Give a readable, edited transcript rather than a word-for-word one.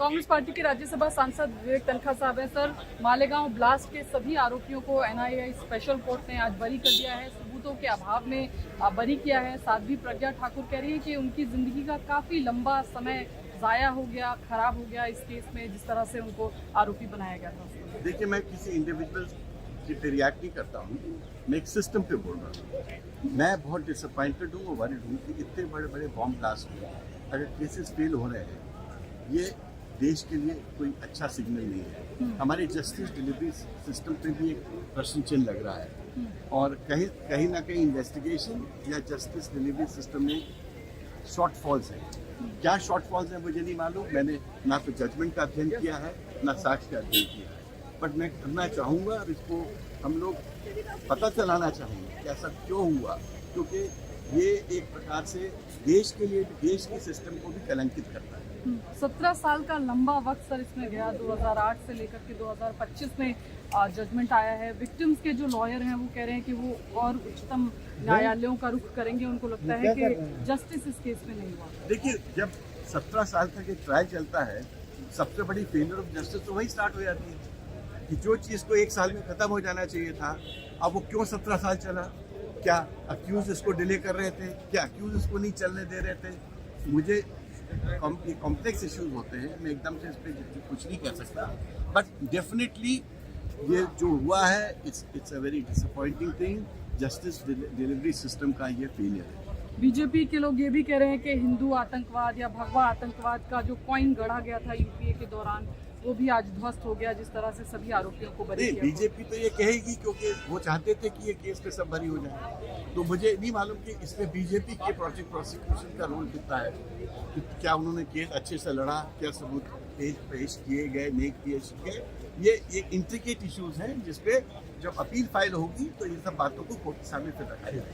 Congress party के राज्यसभा सांसद विवेक तनखा साहब हैं। सर, मालेगांव ब्लास्ट के सभी आरोपियों को एनआईए स्पेशल कोर्ट ने आज बरी कर दिया है, सबूतों के अभाव में बरी किया है। साध्वी प्रज्ञा ठाकुर कह रही है कि उनकी जिंदगी का काफी लंबा समय जाया हो गया, खराब हो गया इस केस में, जिस तरह से उनको आरोपी बनाया गया था। देखिए, मैं किसी इंडिविजुअल पे रिएक्ट नहीं करता हूँ, मैं एक सिस्टम पे बोल रहा हूँ। मैं बहुत डिसअपॉइंटेड हूँ, वरीड हूँ कि इतने बड़े बड़े बॉम्ब ब्लास्ट में अगर केसेस फेल हो रहे हैं, ये देश के लिए कोई अच्छा सिग्नल नहीं है। हमारे जस्टिस डिलीवरी सिस्टम पे भी एक प्रश्न चिन्ह लग रहा है और कहीं ना कहीं इन्वेस्टिगेशन या जस्टिस डिलीवरी सिस्टम में शॉर्टफॉल्स हैं। क्या शॉर्टफॉल्स हैं मुझे नहीं मालूम, मैंने ना तो जजमेंट का अध्ययन किया है ना साक्ष्य का अध्ययन किया है, बट मैं करना चाहूँगा और इसको हम लोग पता चलाना चाहेंगे कि ऐसा क्यों हुआ, क्योंकि ये एक प्रकार से देश के लिए, देश के सिस्टम को भी कलंकित करता है। 17 साल का लंबा वक्त सर इसमें गया, 2008 से लेकर के 2025 में जजमेंट आया है। विक्टिम्स के जो लॉयर हैं वो कह रहे हैं कि वो और उच्चतम न्यायालयों का रुख करेंगे। उनको लगता है कि जस्टिस इस केस में नहीं हुआ। देखिए, जब 17 साल तक एक ट्रायल चलता है, सबसे बड़ी फेलियर ऑफ जस्टिस तो वही स्टार्ट हो जाती है कि जो चीज़ को 1 साल में ख़त्म हो जाना चाहिए था, अब वो क्यों 17 साल चला। क्या अक्यूज इसको डिले कर रहे थे, क्या अक्यूज इसको नहीं चलने दे रहे थे। मुझे कॉम्प्लेक्स इश्यूज होते हैं, मैं एकदम से इस पर कुछ नहीं कह सकता, बट डेफिनेटली ये जो हुआ है it's a very disappointing thing. Justice delivery system का ये फेलियर है। बीजेपी के लोग ये भी कह रहे हैं कि हिंदू आतंकवाद या भगवा आतंकवाद का जो कॉइन गढ़ा गया था यूपीए के दौरान, वो भी आज ध्वस्त हो गया, जिस तरह से सभी आरोपियों को बरी किया। बीजेपी तो ये कहेगी क्योंकि वो चाहते थे कि ये केस पे सब बरी हो जाए, तो मुझे नहीं मालूम कि इसमें बीजेपी के प्रोसिक्यूशन का रोल कितना है, कि क्या उन्होंने केस अच्छे से लड़ा, क्या सबूत पेश किए गए, नहीं पेश किए। ये एक इंट्रिकेट इश्यूज हैं जिसपे जब अपील फाइल होगी तो इन सब बातों को कोर्ट के सामने फिर रखा जाएगा।